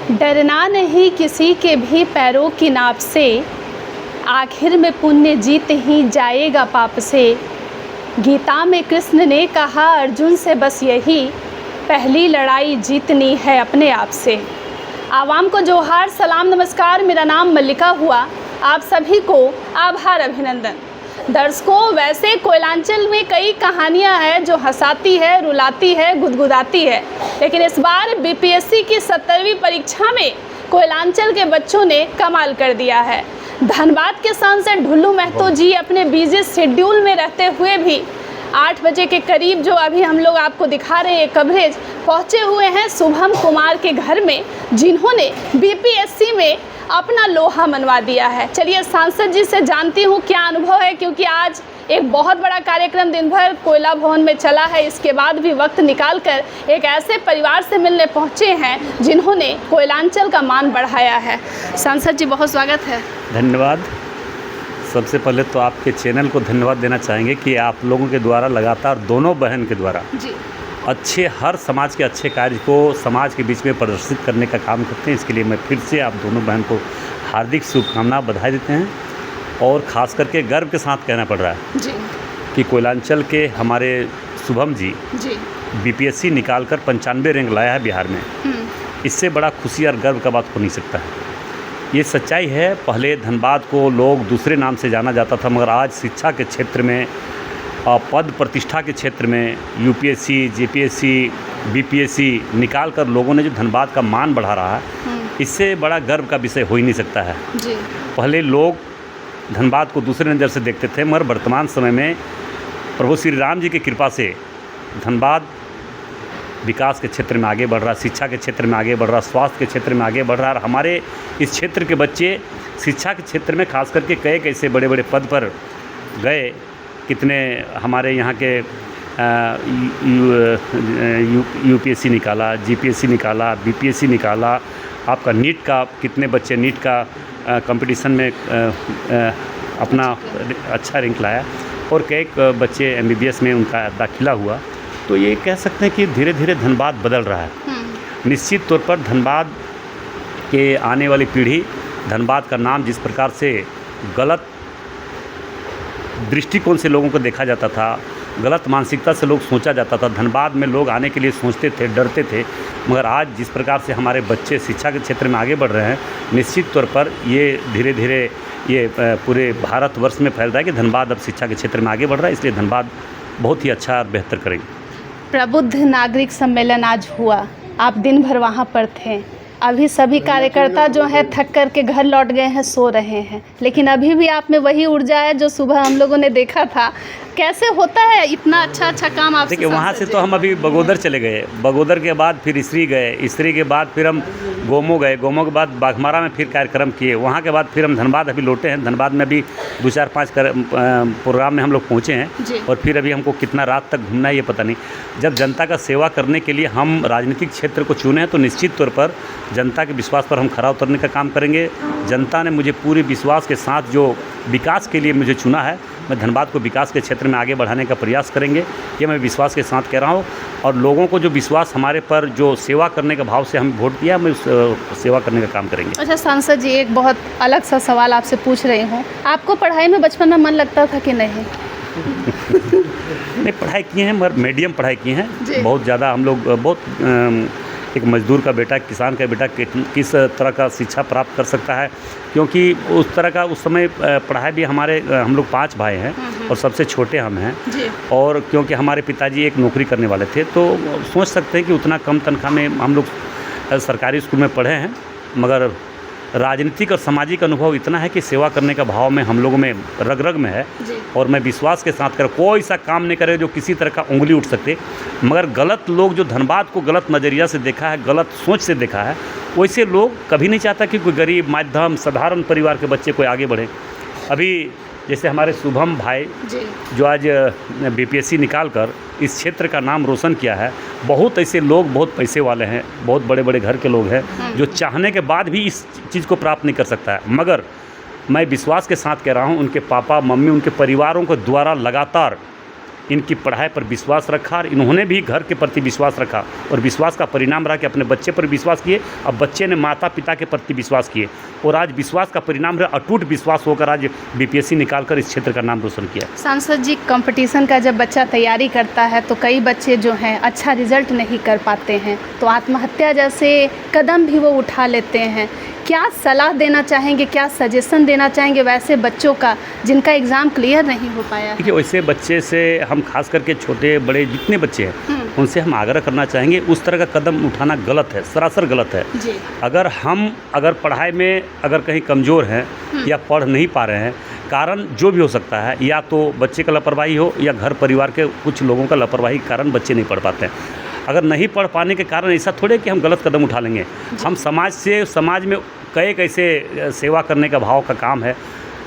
डरना नहीं किसी के भी पैरों की नाप से, आखिर में पुण्य जीत ही जाएगा पाप से। गीता में कृष्ण ने कहा अर्जुन से बस यही, पहली लड़ाई जीतनी है अपने आप से। आवाम को जोहार, सलाम, नमस्कार। मेरा नाम मल्लिका हुआ। आप सभी को आभार, अभिनंदन। दर्शकों, वैसे कोयलांचल में कई कहानियां हैं जो हंसाती है, रुलाती है, गुदगुदाती है, लेकिन इस बार बीपीएससी की 70वीं परीक्षा में कोयलांचल के बच्चों ने कमाल कर दिया है। धनबाद के सांसद ढुल्लू महतो जी अपने बिजी शेड्यूल में रहते हुए भी 8 बजे के करीब, जो अभी हम लोग आपको दिखा रहे हैं कवरेज, पहुंचे हुए हैं शुभम कुमार के घर में, जिन्होंने बीपीएससी में अपना लोहा मनवा दिया है। चलिए सांसद जी से जानती हूँ क्या अनुभव है, क्योंकि आज एक बहुत बड़ा कार्यक्रम दिन भर कोयला भवन में चला है। इसके बाद भी वक्त निकालकर एक ऐसे परिवार से मिलने पहुँचे हैं जिन्होंने कोयलांचल का मान बढ़ाया है। सांसद जी, बहुत स्वागत है। धन्यवाद। सबसे पहले तो आपके चैनल को धन्यवाद देना चाहेंगे कि आप लोगों के द्वारा लगातार दोनों बहन के द्वारा जी हर समाज के अच्छे कार्य को समाज के बीच में प्रदर्शित करने का काम करते हैं। इसके लिए मैं फिर से आप दोनों बहन को हार्दिक शुभकामनाएं, बधाई देते हैं। और ख़ास करके गर्व के साथ कहना पड़ रहा है जी कि कोयलांचल के हमारे शुभम जी बीपीएससी निकालकर 95 रैंक लाया है बिहार में। इससे बड़ा खुशी और गर्व का बात हो नहीं सकता है। ये सच्चाई है। पहले धनबाद को लोग दूसरे नाम से जाना जाता था, मगर आज शिक्षा के क्षेत्र में, पद प्रतिष्ठा के क्षेत्र में यूपीएससी, जेपीएससी, बीपीएससी निकाल कर लोगों ने जो धनबाद का मान बढ़ा रहा है, इससे बड़ा गर्व का विषय हो ही नहीं सकता है। जी। पहले लोग धनबाद को दूसरे नज़र से देखते थे, मगर वर्तमान समय में प्रभु श्री राम जी की कृपा से धनबाद विकास के क्षेत्र में आगे बढ़ रहा, शिक्षा के क्षेत्र में आगे बढ़ रहा, स्वास्थ्य के क्षेत्र में आगे बढ़ रहा। और हमारे इस क्षेत्र के बच्चे शिक्षा के क्षेत्र में खास करके कई कैसे बड़े बड़े पद पर गए। कितने हमारे यहाँ के यूपीएससी निकाला, जीपीएससी निकाला, बीपीएससी निकाला। आपका नीट का, कितने बच्चे नीट का कंपटीशन में अपना अच्छा रैंक लाया, और कई बच्चे एमबीबीएस में उनका दाखिला हुआ। तो ये कह सकते हैं कि धीरे धीरे धनबाद बदल रहा है। निश्चित तौर पर धनबाद के आने वाली पीढ़ी, धनबाद का नाम जिस प्रकार से गलत दृष्टिकोण से लोगों को देखा जाता था, गलत मानसिकता से लोग सोचा जाता था, धनबाद में लोग आने के लिए सोचते थे, डरते थे, मगर आज जिस प्रकार से हमारे बच्चे शिक्षा के क्षेत्र में आगे बढ़ रहे हैं, निश्चित तौर पर ये धीरे धीरे ये पूरे भारतवर्ष में फैल रहा है कि धनबाद अब शिक्षा के क्षेत्र में आगे बढ़ रहा है। इसलिए धनबाद बहुत ही अच्छा और बेहतर करेंगे। प्रबुद्ध नागरिक सम्मेलन आज हुआ, आप दिन भर वहाँ पर थे। अभी सभी कार्यकर्ता जो है थक कर के घर लौट गए हैं, सो रहे हैं, लेकिन अभी भी आप में वही ऊर्जा है जो सुबह हम लोगों ने देखा था। कैसे होता है इतना अच्छा काम आप? देखिए, वहाँ से तो हम अभी बगोदर चले गए, बगोदर के बाद फिर इसरी गए, इसरी के बाद फिर हम गोमो गए, गोमो के बाद बाघमारा में फिर कार्यक्रम किए, वहाँ के बाद फिर हम धनबाद अभी लौटे हैं। धनबाद में अभी 2-4-5 प्रोग्राम में हम लोग पहुँचे हैं, और फिर अभी हमको कितना रात तक घूमना है ये पता नहीं। जब जनता का सेवा करने के लिए हम राजनीतिक क्षेत्र को चुने हैं, तो निश्चित तौर पर जनता के विश्वास पर हम खरा उतरने का काम करेंगे। जनता ने मुझे पूरे विश्वास के साथ जो विकास के लिए मुझे चुना है, मैं धनबाद को विकास के क्षेत्र में आगे बढ़ाने का प्रयास करेंगे, ये मैं विश्वास के साथ कह रहा हूँ। और लोगों को जो विश्वास हमारे पर, जो सेवा करने के भाव से हम वोट दिया, मैं उस सेवा करने का काम करेंगे। अच्छा सांसद जी, एक बहुत अलग सा सवाल आपसे पूछ रही हूँ। आपको पढ़ाई में बचपन में मन लगता था कि नहीं? नहीं, पढ़ाई किए हैं, मगर मीडियम पढ़ाई की हैं। बहुत ज़्यादा हम लोग बहुत एक मजदूर का बेटा, किसान का बेटा किस तरह का शिक्षा प्राप्त कर सकता है, क्योंकि उस तरह का उस समय पढ़ाई भी हम लोग 5 भाई हैं और सबसे छोटे हम हैं। और क्योंकि हमारे पिताजी एक नौकरी करने वाले थे, तो सोच सकते हैं कि उतना कम तनख्वाह में हम लोग सरकारी स्कूल में पढ़े हैं, मगर राजनीतिक और सामाजिक अनुभव इतना है कि सेवा करने का भाव में हम लोगों में रग रग में है। और मैं विश्वास के साथ कर कोई सा काम नहीं करे जो किसी तरह का उंगली उठ सकते, मगर गलत लोग जो धनबाद को गलत नज़रिया से देखा है, गलत सोच से देखा है, वैसे लोग कभी नहीं चाहता कि कोई गरीब, मध्यम, साधारण परिवार के बच्चे कोई आगे बढ़े। अभी जैसे हमारे शुभम भाई जो आज बीपीएससी निकाल कर इस क्षेत्र का नाम रोशन किया है, बहुत ऐसे लोग, बहुत पैसे वाले हैं, बहुत बड़े बड़े घर के लोग हैं जो चाहने के बाद भी इस चीज़ को प्राप्त नहीं कर सकता है। मगर मैं विश्वास के साथ कह रहा हूँ, उनके पापा मम्मी, उनके परिवारों के द्वारा लगातार इनकी पढ़ाई पर विश्वास रखा और इन्होंने भी घर के प्रति विश्वास रखा और विश्वास का परिणाम रहा कि अपने बच्चे पर विश्वास किए। अब बच्चे ने माता पिता के प्रति विश्वास किए और आज विश्वास का परिणाम रहा, अटूट विश्वास होकर आज बीपीएससी निकालकर इस क्षेत्र का नाम रोशन किया। सांसद जी, कंपटीशन का जब बच्चा तैयारी करता है तो कई बच्चे जो हैं अच्छा रिजल्ट नहीं कर पाते हैं, तो आत्महत्या जैसे कदम भी वो उठा लेते हैं। क्या सलाह देना चाहेंगे, क्या सजेशन देना चाहेंगे वैसे बच्चों का जिनका एग्ज़ाम क्लियर नहीं हो पाया है? देखिए, वैसे बच्चे से हम खास करके छोटे बड़े जितने बच्चे हैं उनसे हम आग्रह करना चाहेंगे, उस तरह का कदम उठाना गलत है, सरासर गलत है जी। अगर पढ़ाई में अगर कहीं कमज़ोर हैं या पढ़ नहीं पा रहे हैं, कारण जो भी हो सकता है, या तो बच्चे का लापरवाही हो या घर परिवार के कुछ लोगों का लापरवाही के कारण बच्चे नहीं पढ़ पाते हैं। अगर नहीं पढ़ पाने के कारण ऐसा थोड़े कि हम गलत कदम उठा लेंगे। हम समाज में कई कैसे सेवा करने का भाव का काम है,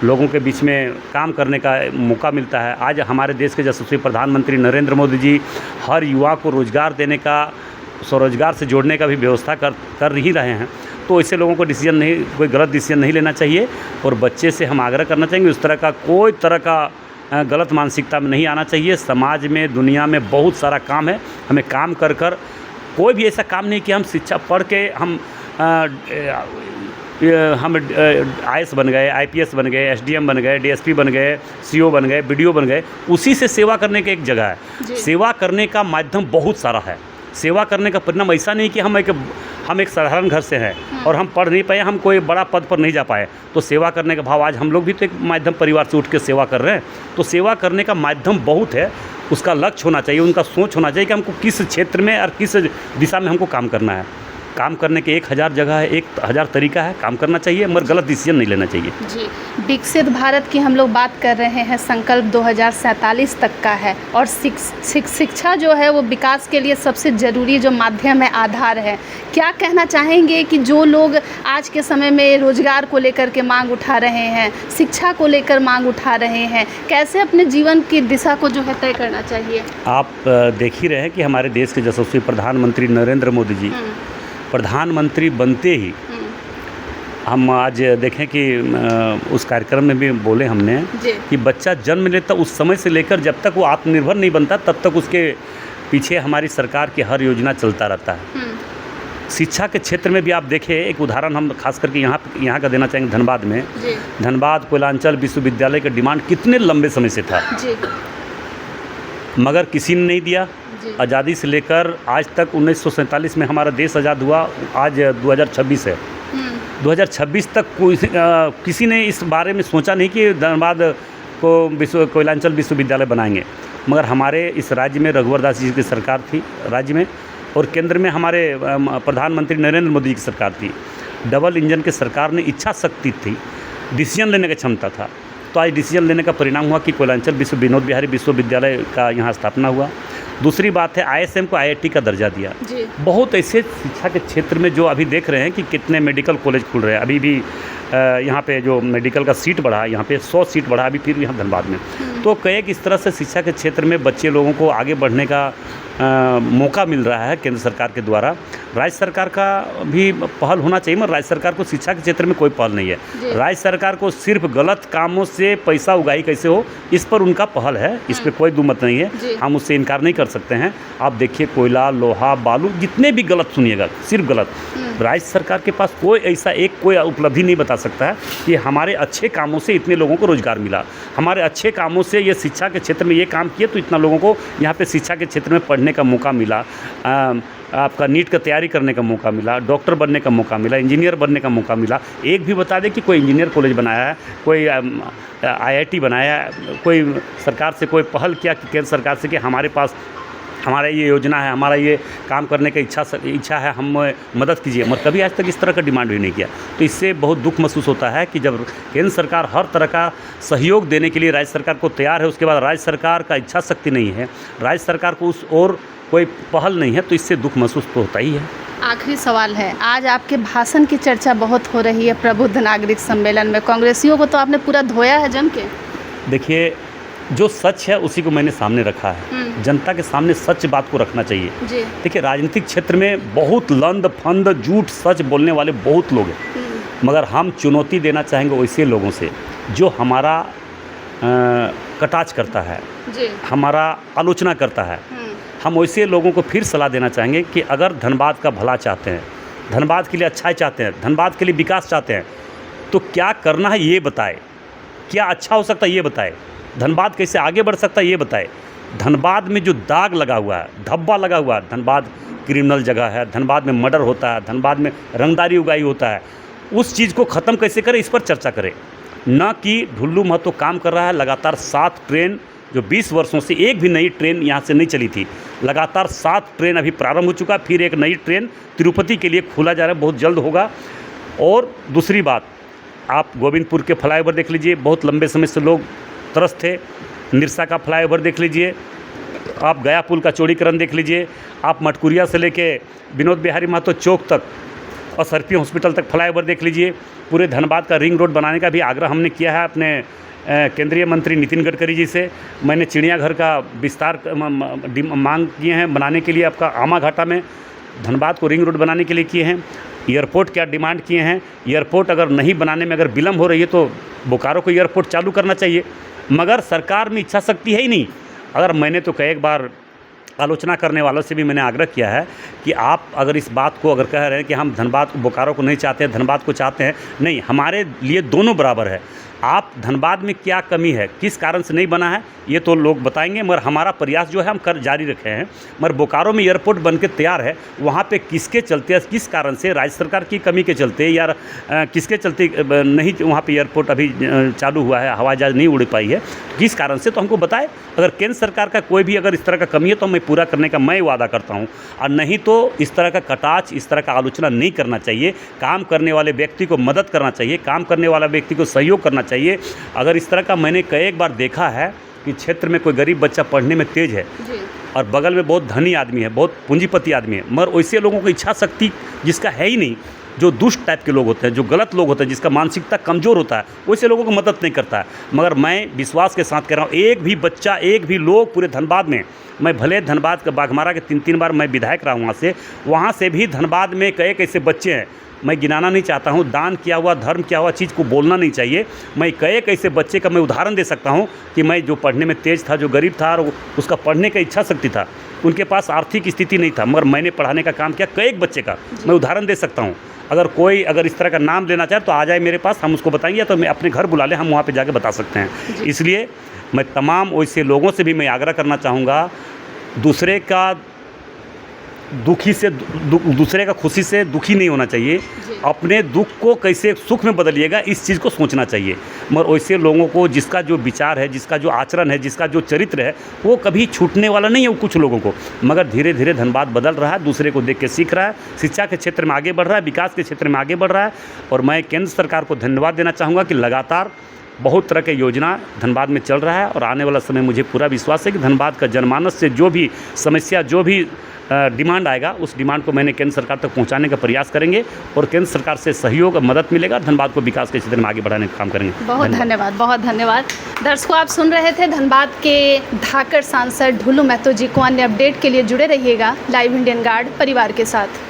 लोगों के बीच में काम करने का मौका मिलता है। आज हमारे देश के यशस्वी प्रधानमंत्री नरेंद्र मोदी जी हर युवा को रोज़गार देने का, स्वरोजगार से जोड़ने का भी व्यवस्था कर ही रहे हैं। तो ऐसे लोगों को कोई गलत डिसीजन नहीं लेना चाहिए और बच्चे से हम आग्रह करना चाहेंगे उस तरह का कोई तरह का गलत मानसिकता में नहीं आना चाहिए। समाज में, दुनिया में बहुत सारा काम है, हमें काम कर कोई भी ऐसा काम नहीं कि हम शिक्षा पढ़ के हम IAS बन गए, IPS बन गए, SDM बन गए, DSP बन गए, CO बन गए, BDO बन गए। उसी से सेवा करने की एक जगह है। सेवा करने का माध्यम बहुत सारा है। सेवा करने का परिणाम ऐसा नहीं कि हम एक साधारण घर से हैं और हम पढ़ नहीं पाए, हम कोई बड़ा पद पर नहीं जा पाए, तो सेवा करने का भाव, आज हम लोग भी तो एक माध्यम परिवार से उठ के सेवा कर रहे हैं। तो सेवा करने का माध्यम बहुत है, उसका लक्ष्य होना चाहिए, उनका सोच होना चाहिए कि हमको किस क्षेत्र में और किस दिशा में हमको काम करना है। काम करने के 1000 जगह है, 1000 तरीका है, काम करना चाहिए, मगर गलत डिसीजन नहीं लेना चाहिए। जी, विकसित भारत की हम लोग बात कर रहे हैं, संकल्प 2047 तक का है और शिक्षा जो है वो विकास के लिए सबसे ज़रूरी जो माध्यम है, आधार है। क्या कहना चाहेंगे कि जो लोग आज के समय में रोज़गार को लेकर के मांग उठा रहे हैं, शिक्षा को लेकर मांग उठा रहे हैं, कैसे अपने जीवन की दिशा को जो है तय करना चाहिए? आप देख ही रहे हैं कि हमारे देश के यशस्वी प्रधानमंत्री नरेंद्र मोदी जी प्रधानमंत्री बनते ही, हम आज देखें कि उस कार्यक्रम में भी बोले हमने कि बच्चा जन्म लेता उस समय से लेकर जब तक वो आत्मनिर्भर नहीं बनता तब तक उसके पीछे हमारी सरकार की हर योजना चलता रहता है। शिक्षा के क्षेत्र में भी आप देखें, एक उदाहरण हम खास करके यहाँ का देना चाहेंगे। धनबाद में, धनबाद कोयलांचल विश्वविद्यालय का डिमांड कितने लंबे समय से था, मगर किसी ने नहीं दिया। आज़ादी से लेकर आज तक 1947 में हमारा देश आज़ाद हुआ, आज 2026 है। 2026 तक किसी ने इस बारे में सोचा नहीं कि धनबाद को कोयलांचल विश्वविद्यालय बनाएंगे। मगर हमारे इस राज्य में रघुवर दास जी की सरकार थी राज्य में, और केंद्र में हमारे प्रधानमंत्री नरेंद्र मोदी जी की सरकार थी। डबल इंजन की सरकार ने इच्छा शक्ति थी, डिसीजन लेने की क्षमता था, तो आज डिसीजन लेने का परिणाम हुआ कि कोयलांचल विनोद बिहारी विश्वविद्यालय का यहाँ स्थापना हुआ। दूसरी बात है, ISM को IIT का दर्जा दिया। बहुत ऐसे शिक्षा के क्षेत्र में जो अभी देख रहे हैं कि कितने मेडिकल कॉलेज खुल रहे हैं। अभी भी यहाँ पे जो मेडिकल का सीट बढ़ा, यहाँ पे 100 सीट बढ़ा अभी फिर यहाँ धनबाद में। तो कई किस तरह से शिक्षा के क्षेत्र में बच्चे लोगों को आगे बढ़ने का मौका मिल रहा है केंद्र सरकार के द्वारा। राज्य सरकार का भी पहल होना चाहिए, मगर राज्य सरकार को शिक्षा के क्षेत्र में कोई पहल नहीं है। राज्य सरकार को सिर्फ गलत कामों से पैसा उगाही कैसे हो, इस पर उनका पहल है, इस पर कोई दुमत नहीं है, हम उससे इनकार नहीं कर सकते हैं। आप देखिए, कोयला, लोहा, बालू, जितने भी गलत सुनिएगा, सिर्फ गलत। राज्य सरकार के पास कोई ऐसा कोई उपलब्धि नहीं बता सकता है कि हमारे अच्छे कामों से इतने लोगों को रोज़गार मिला, हमारे अच्छे कामों से ये शिक्षा के क्षेत्र में ये काम किए तो इतना लोगों को यहाँ पे शिक्षा के क्षेत्र में पढ़ने का मौका मिला, आपका नीट का तैयारी करने का मौका मिला, डॉक्टर बनने का मौका मिला, इंजीनियर बनने का मौका मिला। एक भी बता दें कि कोई इंजीनियर कॉलेज बनाया है, कोई IIT बनाया है, कोई सरकार से कोई पहल किया कि केंद्र सरकार से कि हमारे पास हमारा ये योजना है, हमारा ये काम करने की इच्छा है, हम मदद कीजिए, मगर कभी आज तक इस तरह का डिमांड भी नहीं किया। तो इससे बहुत दुख महसूस होता है कि जब केंद्र सरकार हर तरह का सहयोग देने के लिए राज्य सरकार को तैयार है, उसके बाद राज्य सरकार का इच्छा शक्ति नहीं है, राज्य सरकार को उस और कोई पहल नहीं है, तो इससे दुख महसूस तो होता ही है। आखिरी सवाल है, आज आपके भाषण की चर्चा बहुत हो रही है प्रबुद्ध नागरिक सम्मेलन में, कांग्रेसियों को तो आपने पूरा धोया है जम के। देखिए, जो सच है उसी को मैंने सामने रखा है, जनता के सामने सच बात को रखना चाहिए। देखिए, राजनीतिक क्षेत्र में बहुत लंद फंद झूठ सच बोलने वाले बहुत लोग हैं, मगर हम चुनौती देना चाहेंगे वैसे लोगों से जो हमारा कटाक्ष करता है, जी। हमारा आलोचना करता है। हम वैसे लोगों को फिर सलाह देना चाहेंगे कि अगर धनबाद का भला चाहते हैं, धनबाद के लिए अच्छाई चाहते हैं, धनबाद के लिए विकास चाहते हैं, तो क्या करना है ये बताए, क्या अच्छा हो सकता है ये बताए, धनबाद कैसे आगे बढ़ सकता है ये बताए। धनबाद में जो दाग लगा हुआ है, धब्बा लगा हुआ है, धनबाद क्रिमिनल जगह है, धनबाद में मर्डर होता है, धनबाद में रंगदारी उगाई होता है, उस चीज़ को ख़त्म कैसे करें इस पर चर्चा करें। न कि ढुल्लू महतो काम कर रहा है, लगातार 7 ट्रेन जो 20 वर्षों से एक भी नई ट्रेन यहाँ से नहीं चली थी, लगातार 7 ट्रेन अभी प्रारंभ हो चुका, फिर एक नई ट्रेन तिरुपति के लिए खोला जा रहा है, बहुत जल्द होगा। और दूसरी बात, आप गोविंदपुर के फ्लाईओवर देख लीजिए, बहुत लंबे समय से लोग त्रस्त थे। निरसा का फ्लाईओवर देख लीजिए, आप गया पुल का चौड़ीकरण देख लीजिए, आप मटकुरिया से लेके विनोद बिहारी महतो चौक तक और सरपी हॉस्पिटल तक फ्लाईओवर देख लीजिए। पूरे धनबाद का रिंग रोड बनाने का भी आग्रह हमने किया है अपने केंद्रीय मंत्री नितिन गडकरी जी से। मैंने चिड़ियाघर का विस्तार मांग किए हैं बनाने के लिए, आपका आमा घाटा में धनबाद को रिंग रोड बनाने के लिए किए हैं। एयरपोर्ट क्या डिमांड किए हैं, एयरपोर्ट अगर नहीं बनाने में अगर विलम्ब हो रही है तो बोकारो को एयरपोर्ट चालू करना चाहिए, मगर सरकार में इच्छा शक्ति है ही नहीं। अगर मैंने तो कई बार आलोचना करने वालों से भी मैंने आग्रह किया है कि आप अगर इस बात को अगर कह रहे हैं कि हम धनबाद बोकारो को नहीं चाहते हैं, धनबाद को चाहते हैं, नहीं, हमारे लिए दोनों बराबर है। आप धनबाद में क्या कमी है, किस कारण से नहीं बना है, ये तो लोग बताएंगे, मगर हमारा प्रयास जो है हम कर जारी रखे हैं। मगर बोकारो में एयरपोर्ट बन के तैयार है, वहाँ पे किसके चलते, किस कारण से, राज्य सरकार की कमी के चलते या किसके चलते नहीं वहाँ पे एयरपोर्ट अभी चालू हुआ है, हवाई जहाज़ नहीं उड़ पाई है, किस कारण से, तो हमको बताए। अगर केंद्र सरकार का कोई भी अगर इस तरह का कमी है तो मैं पूरा करने का मैं वादा करता हूँ, और नहीं तो इस तरह का कटाक्ष, इस तरह का आलोचना नहीं करना चाहिए। काम करने वाले व्यक्ति को मदद करना चाहिए, काम करने वाला व्यक्ति को सहयोग करना चाहिए। अगर इस तरह का मैंने कई बार देखा है कि क्षेत्र में कोई गरीब बच्चा पढ़ने में तेज है और बगल में बहुत धनी आदमी है, बहुत पूंजीपति आदमी है, मगर वैसे लोगों को इच्छा शक्ति जिसका है ही नहीं, जो दुष्ट टाइप के लोग होते हैं, जो गलत लोग होते हैं, जिसका मानसिकता कमज़ोर होता है, वैसे लोगों को मदद नहीं करता है। मगर मैं विश्वास के साथ कह रहा हूँ, एक भी बच्चा, एक भी लोग पूरे धनबाद में, मैं भले धनबाद का बाघमारा के 3-3 बार मैं विधायक रहा हूँ वहाँ से भी धनबाद में कई ऐसे बच्चे हैं, मैं गिनाना नहीं चाहता हूँ, दान किया हुआ, धर्म किया हुआ चीज़ को बोलना नहीं चाहिए। मैं कई ऐसे बच्चे का मैं उदाहरण दे सकता हूँ कि मैं जो पढ़ने में तेज़ था, जो गरीब था और उसका पढ़ने का इच्छा शक्ति था, उनके पास आर्थिक स्थिति नहीं था, मगर मैंने पढ़ाने का काम किया। कई बच्चे का मैं उदाहरण दे सकता हूँ। अगर कोई अगर इस तरह का नाम लेना चाहे तो आ जाए मेरे पास, हम उसको बताएंगे, तो मैं अपने घर बुला लें, हम वहाँ पे जाके बता सकते हैं। इसलिए मैं तमाम वैसे लोगों से भी मैं आग्रह करना चाहूँगा, दूसरे का दुखी से दूसरे का खुशी से दुखी नहीं होना चाहिए, अपने दुख को कैसे सुख में बदलिएगा इस चीज़ को सोचना चाहिए। मगर वैसे लोगों को जिसका जो विचार है, जिसका जो आचरण है, जिसका जो चरित्र है, वो कभी छूटने वाला नहीं है कुछ लोगों को। मगर धीरे धीरे धनबाद बदल रहा है, दूसरे को देख के सीख रहा है, शिक्षा के क्षेत्र में आगे बढ़ रहा है, विकास के क्षेत्र में आगे बढ़ रहा है। और मैं केंद्र सरकार को धन्यवाद देना चाहूँगा कि लगातार बहुत तरह के योजना धनबाद में चल रहा है, और आने वाला समय मुझे पूरा विश्वास है कि धनबाद का जनमानस से जो भी समस्या, जो भी डिमांड आएगा, उस डिमांड को मैंने केंद्र सरकार तक पहुंचाने का प्रयास करेंगे, और केंद्र सरकार से सहयोग और मदद मिलेगा, धनबाद को विकास के क्षेत्र में आगे बढ़ाने का काम करेंगे। बहुत धन्यवाद, बहुत धन्यवाद। दर्शकों, आप सुन रहे थे धनबाद के धाकड़ सांसद ढुल्लू महतो जी को। अन्य अपडेट के लिए जुड़े रहिएगा लाइव इंडियन गार्ड परिवार के साथ।